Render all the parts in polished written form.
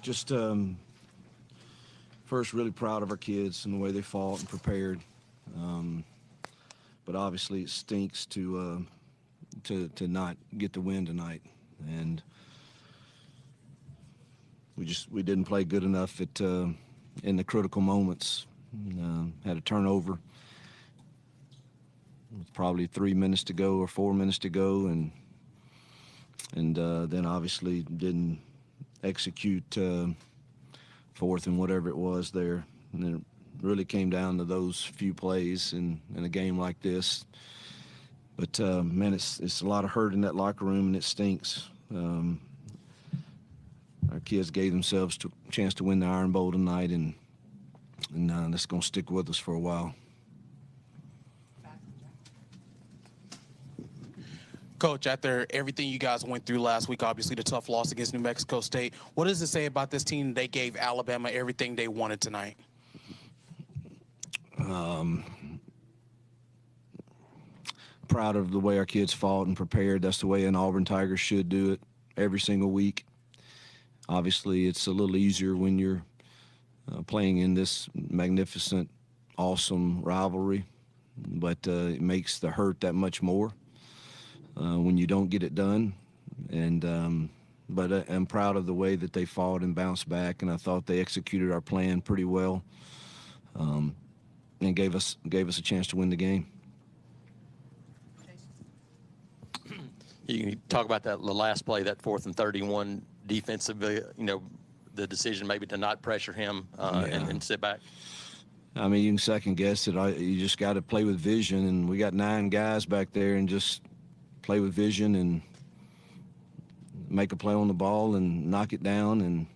just first really proud of our kids and the way they fought and prepared. But obviously it stinks to not get the win tonight, and we didn't play good enough at in the critical moments. Had a turnover with probably 3 minutes to go or 4 minutes to go, and then obviously didn't execute fourth and whatever it was there. And then it really came down to those few plays in a game like this. But man, it's a lot of hurt in that locker room, and it stinks. Our kids gave themselves a chance to win the Iron Bowl tonight, and that's going to stick with us for a while. Coach, after everything you guys went through last week, obviously the tough loss against New Mexico State, what does it say about this team? They gave Alabama everything they wanted tonight. Proud of the way our kids fought and prepared. That's the way an Auburn Tigers should do it every single week. Obviously, it's a little easier when you're playing in this magnificent, awesome rivalry, but it makes the hurt that much more when you don't get it done. And but I'm proud of the way that they fought and bounced back, and I thought they executed our plan pretty well, and gave us a chance to win the game. You can talk about that the last play, that 4th and 31 defensively, the decision maybe to not pressure him and sit back. I mean, you can second guess it. You just got to play with vision, and we got 9 guys back there, and just play with vision and make a play on the ball and knock it down. And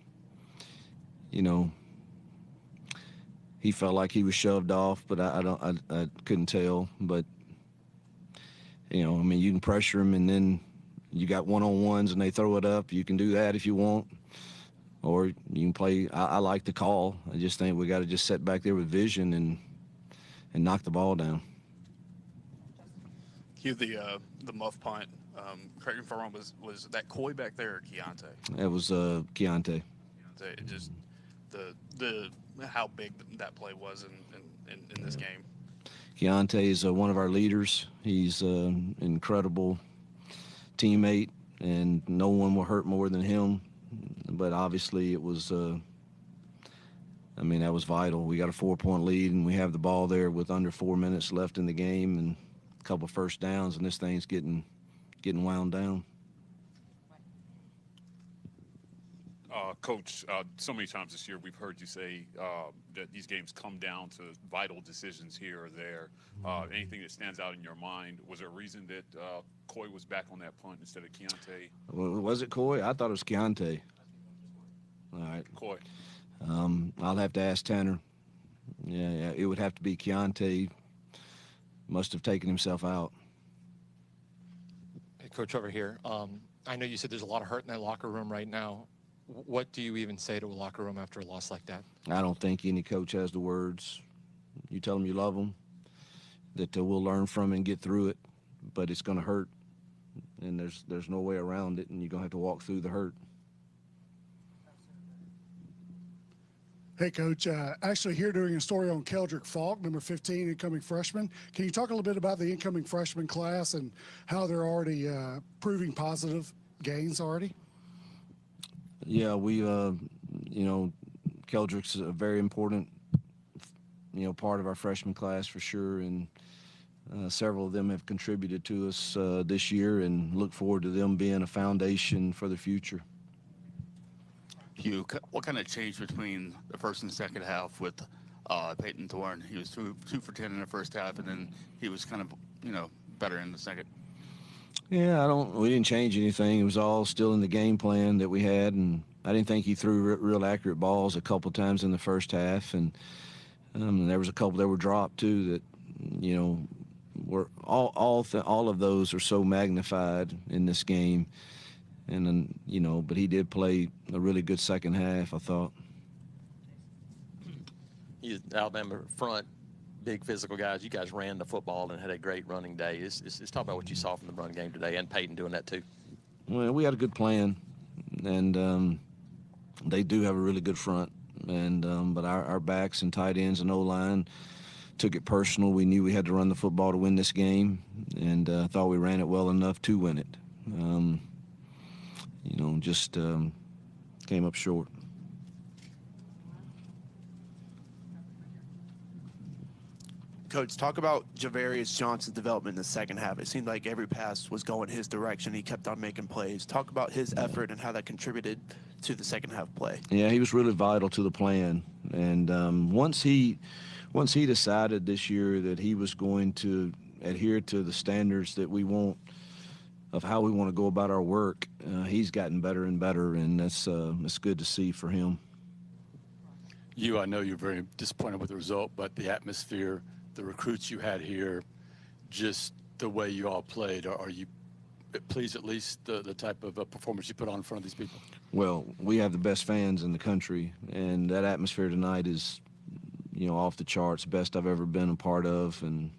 he felt like he was shoved off, but I couldn't tell. But I mean, you can pressure him, and then you got one-on-ones and they throw it up. You can do that if you want, or you can play. I like the call. I just think we got to just sit back there with vision and knock the ball down. Hugh, the muff punt, correct me if I'm wrong, was that Coy back there or Keontae? It was Keontae. It just the how big that play was in this game. Keontae is one of our leaders. He's an incredible teammate, and no one will hurt more than him. But obviously it was, that was vital. We got a 4-point lead, and we have the ball there with under 4 minutes left in the game and a couple first downs, and this thing's getting wound down. Coach, so many times this year we've heard you say that these games come down to vital decisions here or there. Anything that stands out in your mind? Was there a reason that Coy was back on that punt instead of Keontae? Was it Coy? I thought it was Keontae. All right. Coy. I'll have to ask Tanner. Yeah, it would have to be Keontae. Must have taken himself out. Hey, Coach, over here. I know you said there's a lot of hurt in that locker room right now. What do you even say to a locker room after a loss like that? I don't think any coach has the words. You tell them you love them, that we'll learn from it and get through it, but it's going to hurt, and there's no way around it, and you're going to have to walk through the hurt. Hey, Coach. Actually, here doing a story on Keldrick Falk, number 15, incoming freshman. Can you talk a little bit about the incoming freshman class and how they're already proving positive gains already? Yeah, we, Keldrick's a very important, part of our freshman class for sure, and several of them have contributed to us this year, and look forward to them being a foundation for the future. Hugh, what kind of change between the first and second half with Peyton Thorne? He was 2 for 10 in the first half, and then he was kind of, better in the second. Yeah, we didn't change anything. It was all still in the game plan that we had, and I didn't think he threw real accurate balls a couple times in the first half, and there was a couple that were dropped too that, were all of those are so magnified in this game, and then but he did play a really good second half, I thought. Alabama front. Big physical guys. You guys ran the football and had a great running day. Let's talk about what you saw from the run game today, and Peyton doing that too. Well, we had a good plan, and they do have a really good front, and but our backs and tight ends and O-line took it personal. We knew we had to run the football to win this game, and thought we ran it well enough to win it. Just came up short. Coach, talk about Javarius Johnson's development in the second half. It seemed like every pass was going his direction. He kept on making plays. Talk about his effort and how that contributed to the second half play. Yeah, he was really vital to the plan. And once he decided this year that he was going to adhere to the standards that we want of how we want to go about our work, he's gotten better and better, and that's good to see for him. I know you're very disappointed with the result, but the atmosphere, the recruits you had here, just the way you all played, are you pleased at least the type of performance you put on in front of these people? Well, we have the best fans in the country, and that atmosphere tonight is, off the charts, best I've ever been a part of, and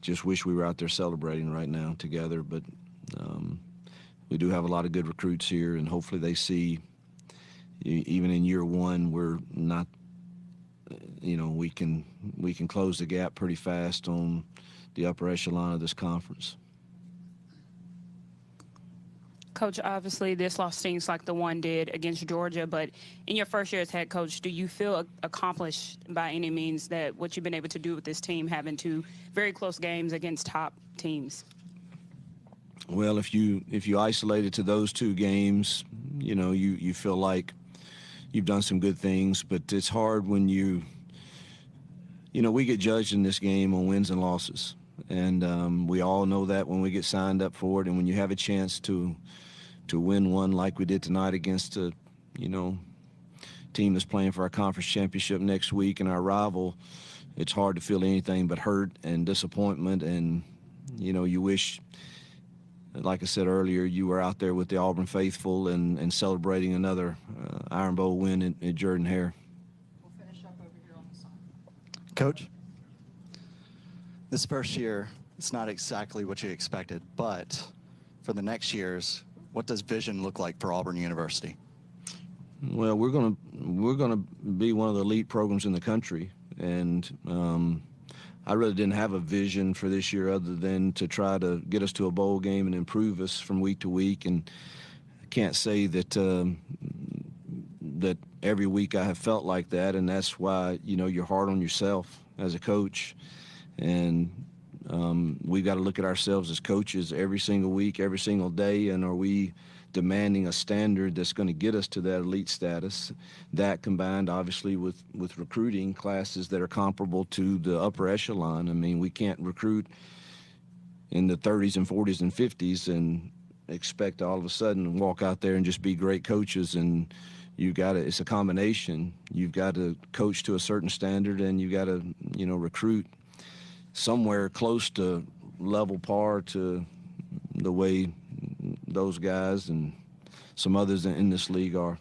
just wish we were out there celebrating right now together. But we do have a lot of good recruits here, and hopefully they see, even in year one, we're not, we can close the gap pretty fast on the upper echelon of this conference. Coach, obviously this loss stings like the one did against Georgia, but in your first year as head coach, do you feel accomplished by any means that what you've been able to do with this team, having two very close games against top teams? Well, if you isolate it to those two games, you feel like you've done some good things, but it's hard when we get judged in this game on wins and losses. And we all know that when we get signed up for it, and when you have a chance to win one like we did tonight against a team that's playing for our conference championship next week and our rival, it's hard to feel anything but hurt and disappointment. And you wish, like I said earlier, you were out there with the Auburn faithful and celebrating another Iron Bowl win at Jordan-Hare. We'll finish up over here on the side. Coach, this first year, it's not exactly what you expected, but for the next years, what does vision look like for Auburn University? Well, we're gonna be one of the elite programs in the country, and I really didn't have a vision for this year other than to try to get us to a bowl game and improve us from week to week. And I can't say that that every week I have felt like that, and that's why you're hard on yourself as a coach. And we've got to look at ourselves as coaches every single week, every single day, and are we demanding a standard that's going to get us to that elite status? That combined, obviously, with recruiting classes that are comparable to the upper echelon. I mean, we can't recruit in the 30s and 40s and 50s and expect all of a sudden to walk out there and just be great coaches. And it's a combination. You've got to coach to a certain standard, and you've got to, recruit somewhere close to level par to the way those guys and some others in this league are.